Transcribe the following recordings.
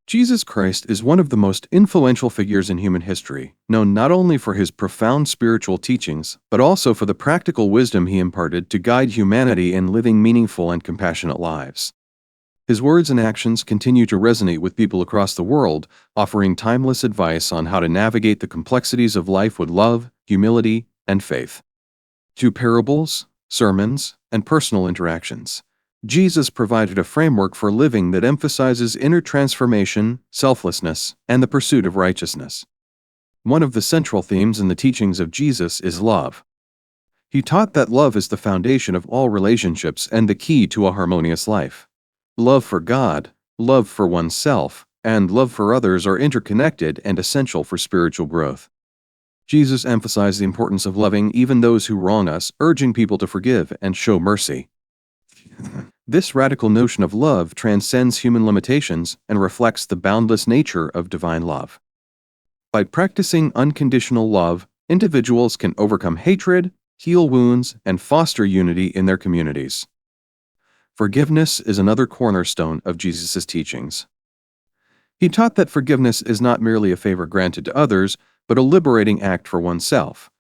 Jesus Christ is one of the most influential figures in human history, known not only for his profound spiritual teachings, but also for the practical wisdom he imparted to guide humanity in living meaningful and compassionate lives. His words and actions continue to resonate with people across the world, offering timeless advice on how to navigate the complexities of life with love, humility, and faith. Through parables, sermons, and personal interactions, Jesus provided a framework for living that emphasizes inner transformation, selflessness, and the pursuit of righteousness. One of the central themes in the teachings of Jesus is love. He taught that love is the foundation of all relationships and the key to a harmonious life. Love for God, love for oneself, and love for others are interconnected and essential for spiritual growth. Jesus emphasized the importance of loving even those who wrong us, urging people to forgive and show mercy. This radical notion of love transcends human limitations and reflects the boundless nature of divine love. By practicing unconditional love, individuals can overcome hatred, heal wounds, and foster unity in their communities. Forgiveness is another cornerstone of Jesus' teachings. He taught that forgiveness is not merely a favor granted to others, but a liberating act for oneself.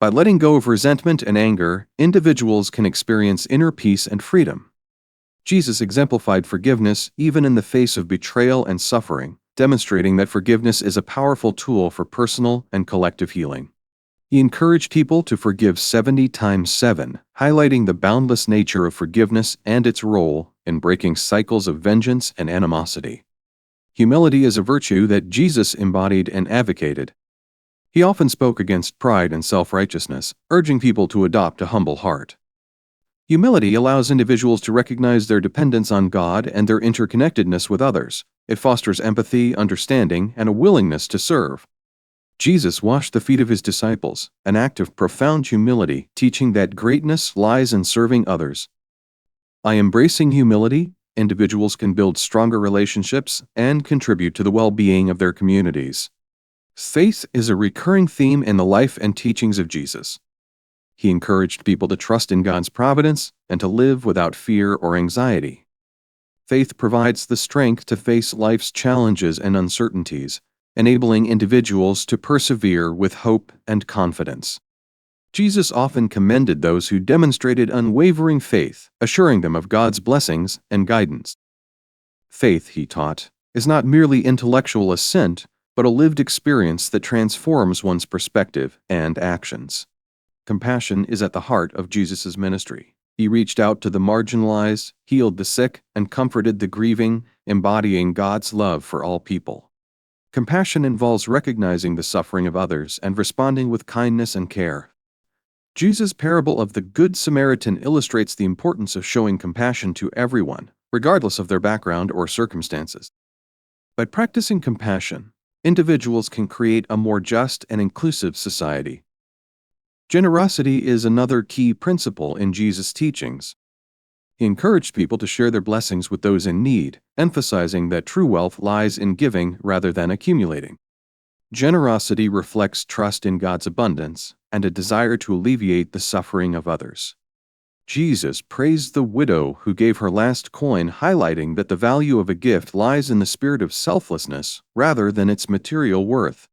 By letting go of resentment and anger, individuals can experience inner peace and freedom. Jesus exemplified forgiveness even in the face of betrayal and suffering, demonstrating that forgiveness is a powerful tool for personal and collective healing. He encouraged people to forgive 70 times 7, highlighting the boundless nature of forgiveness and its role in breaking cycles of vengeance and animosity. Humility is a virtue that Jesus embodied and advocated. He often spoke against pride and self-righteousness, urging people to adopt a humble heart. Humility allows individuals to recognize their dependence on God and their interconnectedness with others. It fosters empathy, understanding, and a willingness to serve. Jesus washed the feet of his disciples, an act of profound humility, teaching that greatness lies in serving others. By embracing humility, individuals can build stronger relationships and contribute to the well-being of their communities. Faith is a recurring theme in the life and teachings of Jesus. He encouraged people to trust in God's providence and to live without fear or anxiety. Faith provides the strength to face life's challenges and uncertainties, enabling individuals to persevere with hope and confidence. Jesus often commended those who demonstrated unwavering faith, assuring them of God's blessings and guidance. Faith, he taught, is not merely intellectual assent, but a lived experience that transforms one's perspective and actions. Compassion is at the heart of Jesus' ministry. He reached out to the marginalized, healed the sick, and comforted the grieving, embodying God's love for all people. Compassion involves recognizing the suffering of others and responding with kindness and care. Jesus' parable of the Good Samaritan illustrates the importance of showing compassion to everyone, regardless of their background or circumstances. By practicing compassion, individuals can create a more just and inclusive society. Generosity is another key principle in Jesus' teachings. He encouraged people to share their blessings with those in need, emphasizing that true wealth lies in giving rather than accumulating. Generosity reflects trust in God's abundance and a desire to alleviate the suffering of others. Jesus praised the widow who gave her last coin, highlighting that the value of a gift lies in the spirit of selflessness rather than its material worth.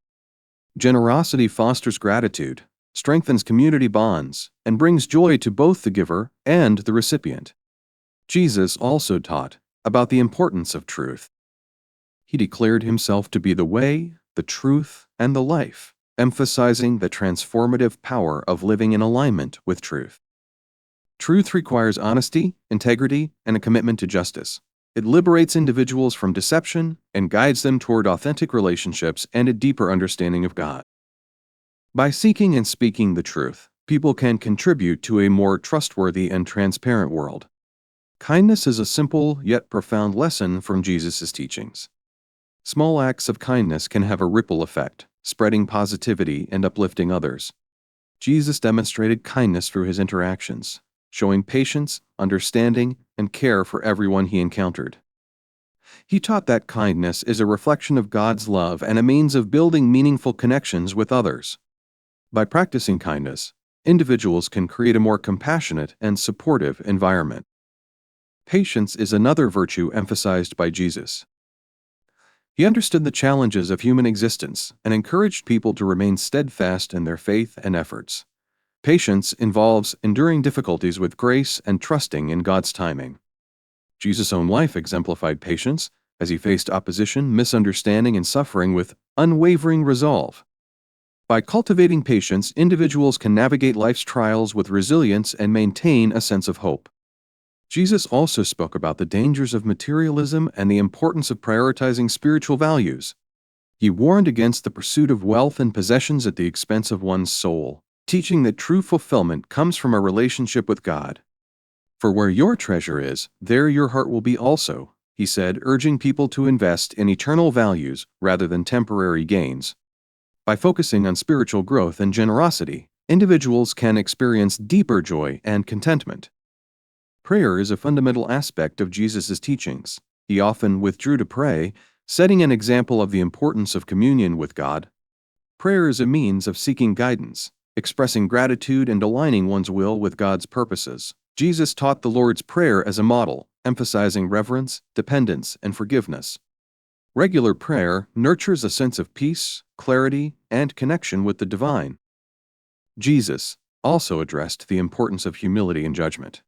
Generosity fosters gratitude, strengthens community bonds, and brings joy to both the giver and the recipient. Jesus also taught about the importance of truth. He declared himself to be the way, the truth, and the life, emphasizing the transformative power of living in alignment with truth. Truth requires honesty, integrity, and a commitment to justice. It liberates individuals from deception and guides them toward authentic relationships and a deeper understanding of God. By seeking and speaking the truth, people can contribute to a more trustworthy and transparent world. Kindness is a simple yet profound lesson from Jesus' teachings. Small acts of kindness can have a ripple effect, spreading positivity and uplifting others. Jesus demonstrated kindness through his interactions, showing patience, understanding, and care for everyone he encountered. He taught that kindness is a reflection of God's love and a means of building meaningful connections with others. By practicing kindness, individuals can create a more compassionate and supportive environment. Patience is another virtue emphasized by Jesus. He understood the challenges of human existence and encouraged people to remain steadfast in their faith and efforts. Patience involves enduring difficulties with grace and trusting in God's timing. Jesus' own life exemplified patience as he faced opposition, misunderstanding, and suffering with unwavering resolve. By cultivating patience, individuals can navigate life's trials with resilience and maintain a sense of hope. Jesus also spoke about the dangers of materialism and the importance of prioritizing spiritual values. He warned against the pursuit of wealth and possessions at the expense of one's soul, teaching that true fulfillment comes from a relationship with God. "For where your treasure is, there your heart will be also," he said, urging people to invest in eternal values rather than temporary gains. By focusing on spiritual growth and generosity, individuals can experience deeper joy and contentment. Prayer is a fundamental aspect of Jesus' teachings. He often withdrew to pray, setting an example of the importance of communion with God. Prayer is a means of seeking guidance, expressing gratitude, and aligning one's will with God's purposes. Jesus taught the Lord's Prayer as a model, emphasizing reverence, dependence, and forgiveness. Regular prayer nurtures a sense of peace, clarity, and connection with the divine. Jesus also addressed the importance of humility and judgment.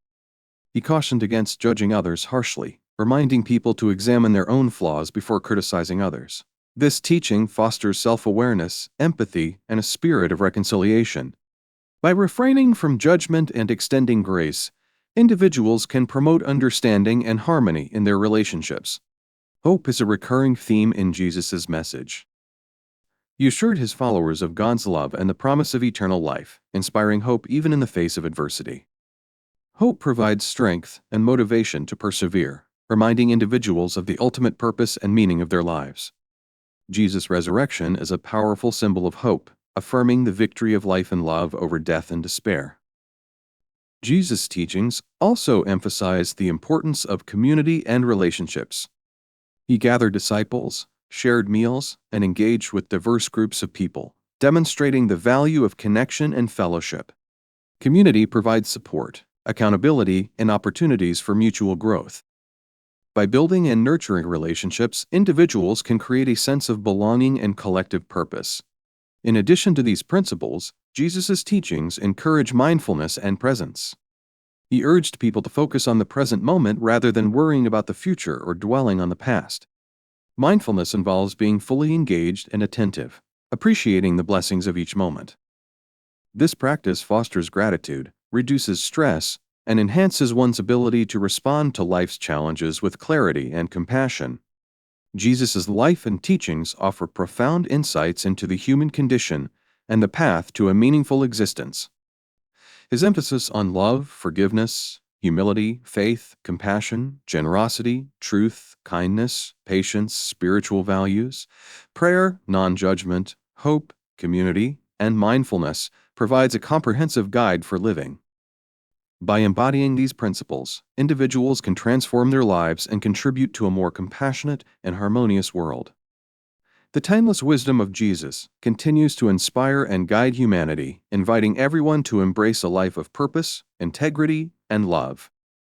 He cautioned against judging others harshly, reminding people to examine their own flaws before criticizing others. This teaching fosters self-awareness, empathy, and a spirit of reconciliation. By refraining from judgment and extending grace, individuals can promote understanding and harmony in their relationships. Hope is a recurring theme in Jesus' message. He assured his followers of God's love and the promise of eternal life, inspiring hope even in the face of adversity. Hope provides strength and motivation to persevere, reminding individuals of the ultimate purpose and meaning of their lives. Jesus' resurrection is a powerful symbol of hope, affirming the victory of life and love over death and despair. Jesus' teachings also emphasize the importance of community and relationships. He gathered disciples, shared meals, and engaged with diverse groups of people, demonstrating the value of connection and fellowship. Community provides support, accountability, and opportunities for mutual growth. By building and nurturing relationships, individuals can create a sense of belonging and collective purpose. In addition to these principles, Jesus' teachings encourage mindfulness and presence. He urged people to focus on the present moment rather than worrying about the future or dwelling on the past. Mindfulness involves being fully engaged and attentive, appreciating the blessings of each moment. This practice fosters gratitude, reduces stress, and enhances one's ability to respond to life's challenges with clarity and compassion. Jesus' life and teachings offer profound insights into the human condition and the path to a meaningful existence. His emphasis on love, forgiveness, humility, faith, compassion, generosity, truth, kindness, patience, spiritual values, prayer, non-judgment, hope, community, and mindfulness provides a comprehensive guide for living. By embodying these principles, individuals can transform their lives and contribute to a more compassionate and harmonious world. The timeless wisdom of Jesus continues to inspire and guide humanity, inviting everyone to embrace a life of purpose, integrity, and love.